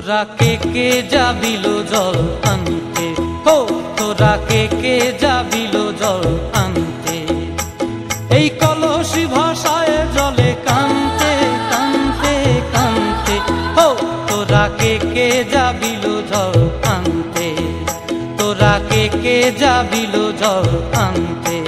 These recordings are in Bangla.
তোরা কে যাবিল জল আনতে, ও তোরা কে যাবিল জল আনতে, এই কলসি ভাষায় জলে কানতে কানতে কানতে, ও তোরা কে যাবিল জল আনতে, তোরা কে যাবিল জল আনতে।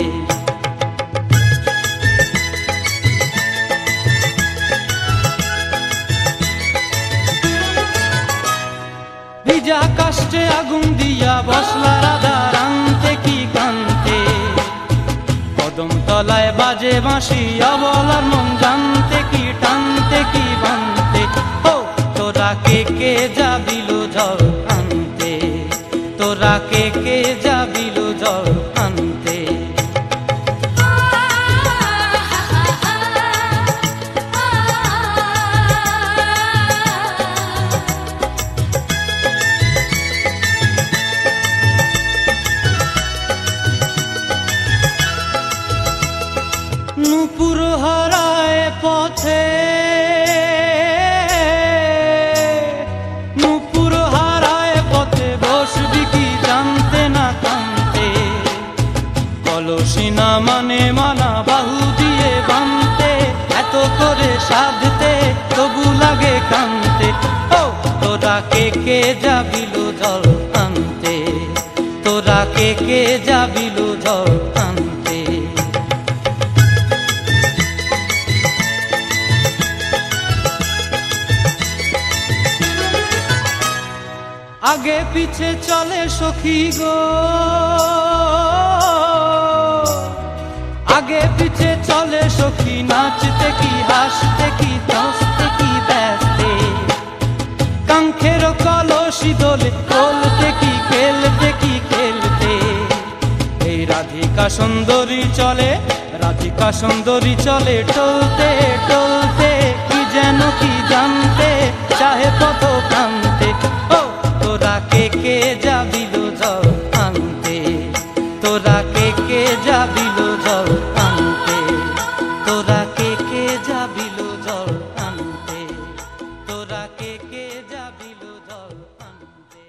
ভিজা কাষ্টে আগুন দিয়া বসলা রাধা রানতে কি কানতে, কদম তলায় বাজে বাঁশি অবলার মন জানতে কি টানতে কি বানতে, ও তোরা কে যাবিল জল আনতে, তোরা কে যাবিল জল আনতে। নূপুর হারায় পথে, নূপুর হারায় পথে বসবি কি জানতে না কানতে, কলসি না মানে মানা বাহু দিয়ে বানতে, এত করে সাধতে তবু লাগে কানতে, ও তোরা কে যাবিল জল আনতে, তোরা কে যাবিল জল আনতে। আগে পিছে চলে সখী গো, আগে পিছে চলে সখী, নাচতে কি হাসতে কি দস্তে কি ব্যস্তে, কাঙ্ক্ষের কলসি দোলে বলতে কি খেলতে কি খেলতে, এই রাধিকা সুন্দরী চলে, রাধিকা সুন্দরী চলে টলতে টলতে, কি যেন কি জানতে চাহে পথ কানতে, ও তোরা কে যাবিল জল আনতে, তোরা কে যাবিল জল আনতে, তোরা কে যাবিল জল আনতে, তোরা কে যাবিল জল আনতে।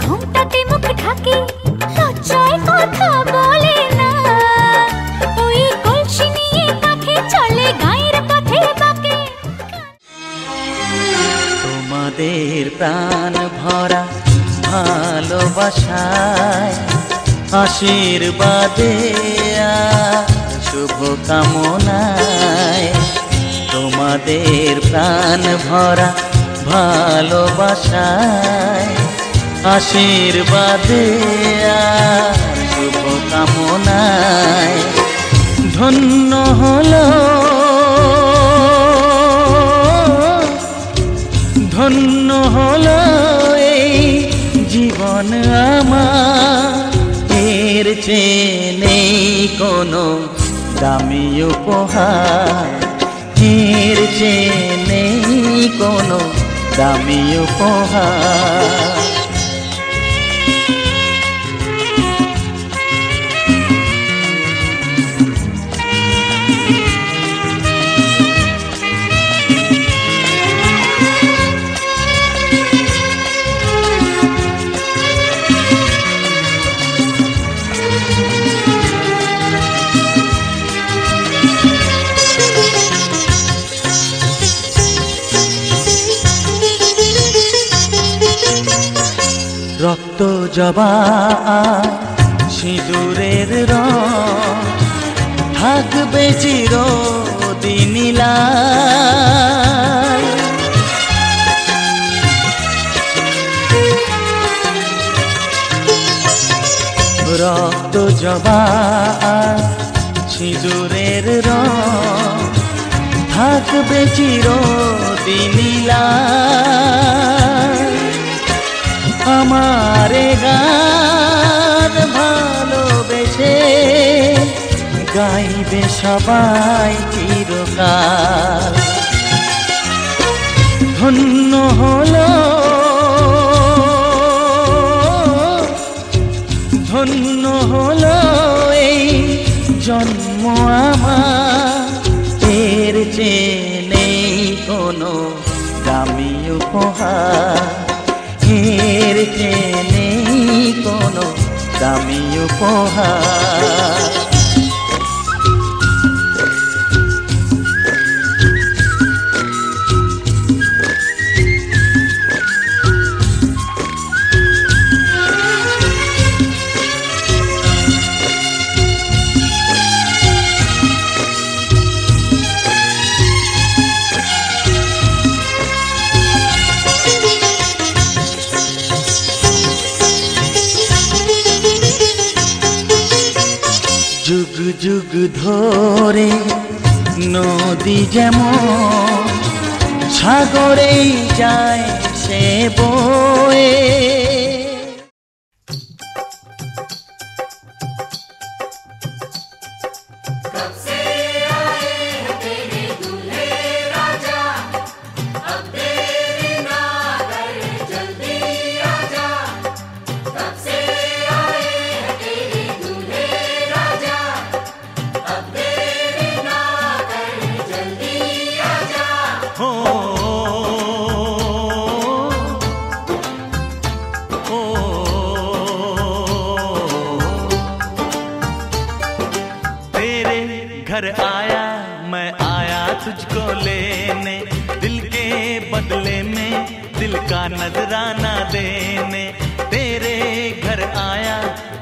ঘোমটাতে মুখ ঢাকে, লজ্জায় কথা বলে না। ওই কলসি নিয়ে কাঁধে চলে গায়ের পথে বাঁকে। তোমাদের প্রাণ ভরা ভালোবাসায়, আশীর্বাদে আর শুভ কামনায়, তোমাদের প্রাণ ভরা ভালোবাসায়, আশীর্বাদে আর শুভ কামনায় ধন্য হলো, ধন্য হলো এই জীবন আমার। এর চেয়ে নেই কোনো দামি উপহার, এর চেয়ে নেই কোনো দামি উপহার। রক্ত জবা সিঁদুরের রং থাকবে চিরদিন লাল। রক্ত জবা সিঁদুরের রং থাকবে চিরদিন লাল। আমারে গান ভালোবেসে গাইবে সবাই চিরকাল। ধন্য হলো, ধন্য হলো এই জন্ম আমার। এর চেয়ে নেই কোনো দামি উপহার, এর চেয়ে নেই কোনো দামি উপহার। যুগ যুগ ধরে নদী যেমন সাগরেই যায় সে বয়ে, घर आया मैं आया तुझको लेने, दिल के बदले में दिल का नजराना देने। तेरे घर आया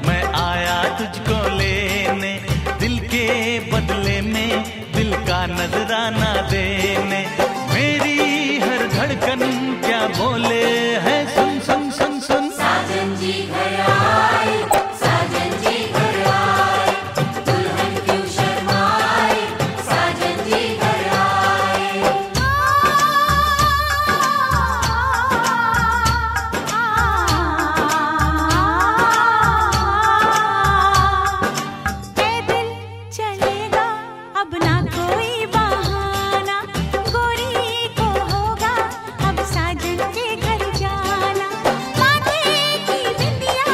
मैं आया तुझको लेने, दिल के बदले में दिल का नजराना देने। मेरी हर धड़कन क्या बोले है सुन सुन सुन सुन। साजन जी घर आए, साजन जी घर आए, दुल्हन क्यों शर्माए, साजन जी घर आए। पैदल चलेगा अब ना कोई बहाना, गोरी को होगा अब साजन के घर जाना। माथे की बिंदिया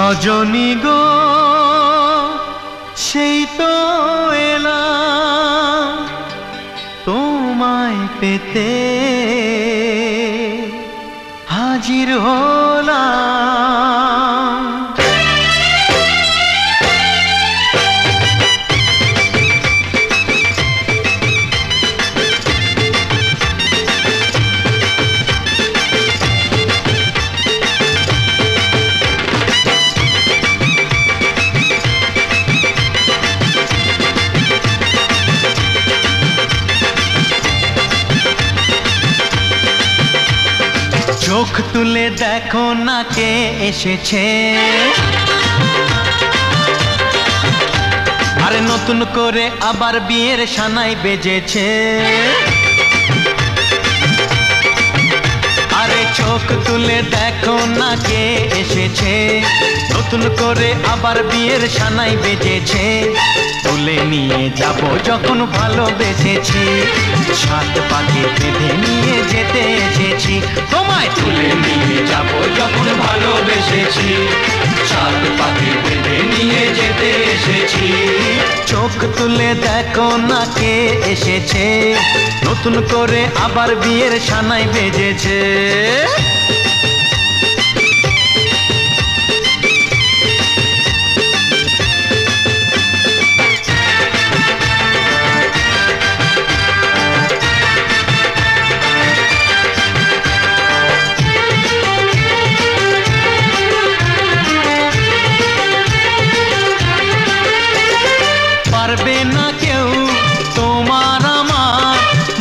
রজনী গো সেই তো এলাম তোমায় পেতে হাজির হলাম। চোখ তুলে দেখো না কে এসেছে, আরে নতুন করে আবার বিয়ের সানাই বেজেছে। আরে চোখ তুলে দেখো না কে এসেছে, নতুন করে আবার বিয়ের সানাই বেজেছে। তুলে নিয়ে যাব যখন ভালোবেসেছি, সাত পাকে বেঁধে নিয়ে যেতে এসেছি। তোমায় তুলে নিয়ে যাব যখন ভালোবেসেছি, সাত পাকে বেঁধে নিয়ে যেতে এসেছি। চোখ তুলে দেখো না কে এসেছে, নতুন করে আবার বিয়ের সানাই বেজেছে। পারবে না কেউ তোমার আমার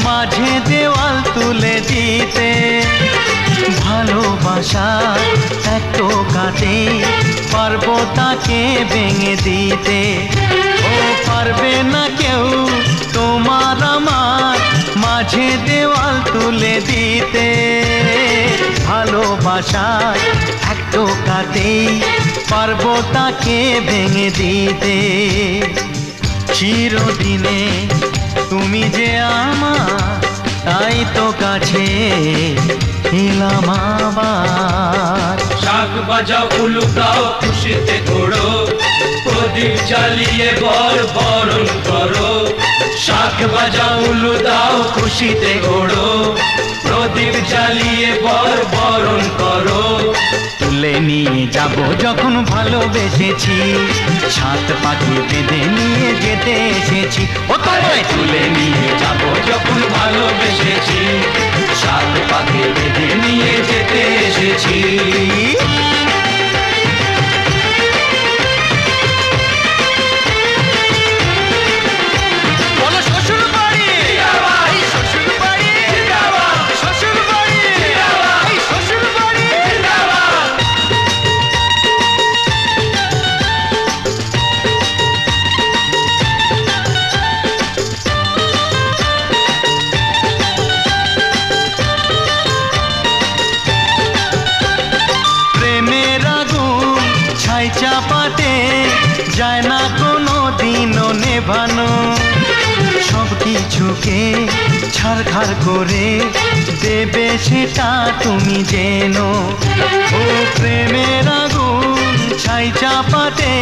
মাঝে দেওয়াল তুলে দিতে, ভালোবাসা এত কাটে পারবো তাকে ভেঙে দিতে। ও পারবে না কেউ তোমার আমার মাঝে দেওয়াল তুলে দিতে, ভালোবাসা এত কাটে পারবো তাকে ভেঙে দিতে। চিরদিনে তুমি যে আমার, তাই তো কাছে এলাম আবার। শাক বাজাও উলুকাও খুশিতে ঘোড়ো, প্রদীপ জ্বালিয়ে বরণ করো। শাক বাজাও উলু দাও খুশিতে ঘোড়ো, প্রদীপ জ্বালিয়ে বরণ করো। তুলে নিয়ে যাব যখন ভালোবেসেছি, সাত পাখি বেঁধে নিয়ে যেতে এসেছি। ও তোমায় তুলে নিয়ে যাব যখন ভালোবেসেছি, সাত পাকে বেঁধে নিয়ে যেতে এসেছি। চাপাতে যায় না কোনো দিনও নেভানো, সব কিছুকে ছারখার করে দেবে সেটা তুমি জেনো। ও প্রেমের আগুন ছাই চাপাতে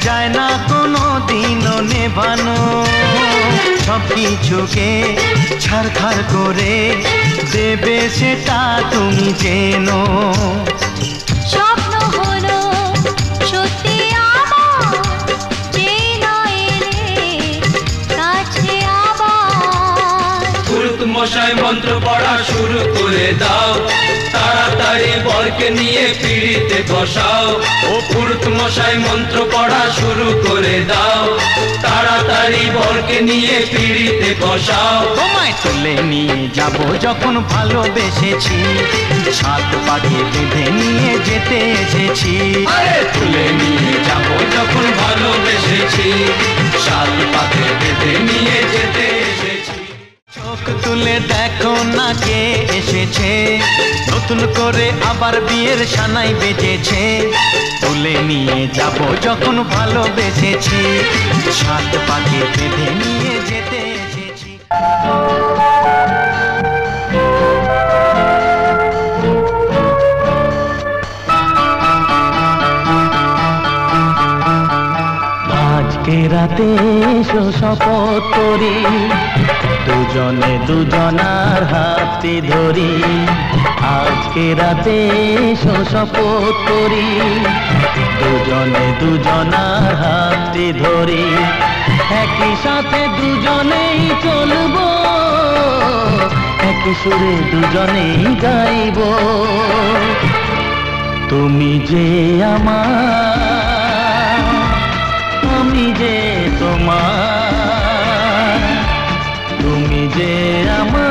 যায় না কোনো দিনও নেভানো, সব কিছুকে ছারখার করে দেবে সেটা তুমি জেনো। স্বপ্ন হলো সত্যি আমার, যে নয় এলে কাছে আবার। পুরুত মশাই মন্ত্র পড়া শুরু করে দাও, তাড়াতাড়ি বরকে নিয়ে পিড়িতে বসাও। ও পুরুত মশাই মন্ত্র পড়া শুরু করে দাও, তাড়াতাড়ি বরকে নিয়ে পিড়িতে বসাও। তোমায় তুলে নিয়ে যাব যখন ভালোবেসেছি, সাত পাখি বেঁধে নিয়ে যেতে এসেছি। আরে তুলে নিয়ে যাব যখন ভালোবেসেছি, সাত পাকে বেঁধে নিয়ে যেতে এসেছি। চোখ তুলে দেখো না কে এসেছে, নতুন করে আবার বিয়ের সানাই বেজেছে। তুলে নিয়ে যাব যখন ভালোবেসেছি, সাত পাখি বেঁধে নিয়ে যেতে এসেছি। রাতে এসো শপথ করি, দুজনে দুজনার হাতটি ধরি। আজকে রাতে এসো শপথ করি, দুজনে দুজনার হাতটি ধরি। একই সাথে দুজনেই চলবো, একই সুরে দুজনেই গাইব। তুমি যে আমার, আমি যে তোমার। তুমি যে আমার,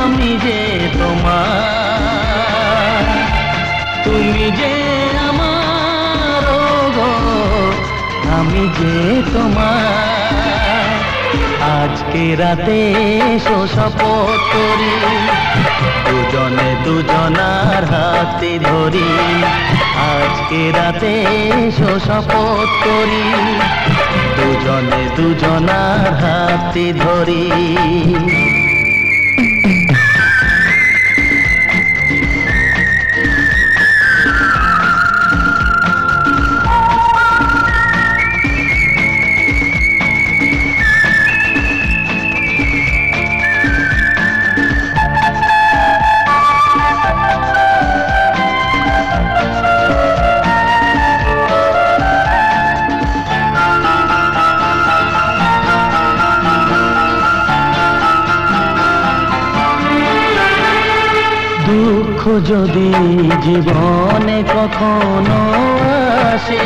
আমি যে তোমার। তুমি যে আমার, ও গো আমি যে তোমার। আজকে রাতে এসো শপথ করি, দুজনে দুজনার হাতে ধরি। আজকে রাতে এসো শপথ করি, দুজনে দুজনার হাতে ধরি। দুঃখ যদি জীবনে কখনো আসে,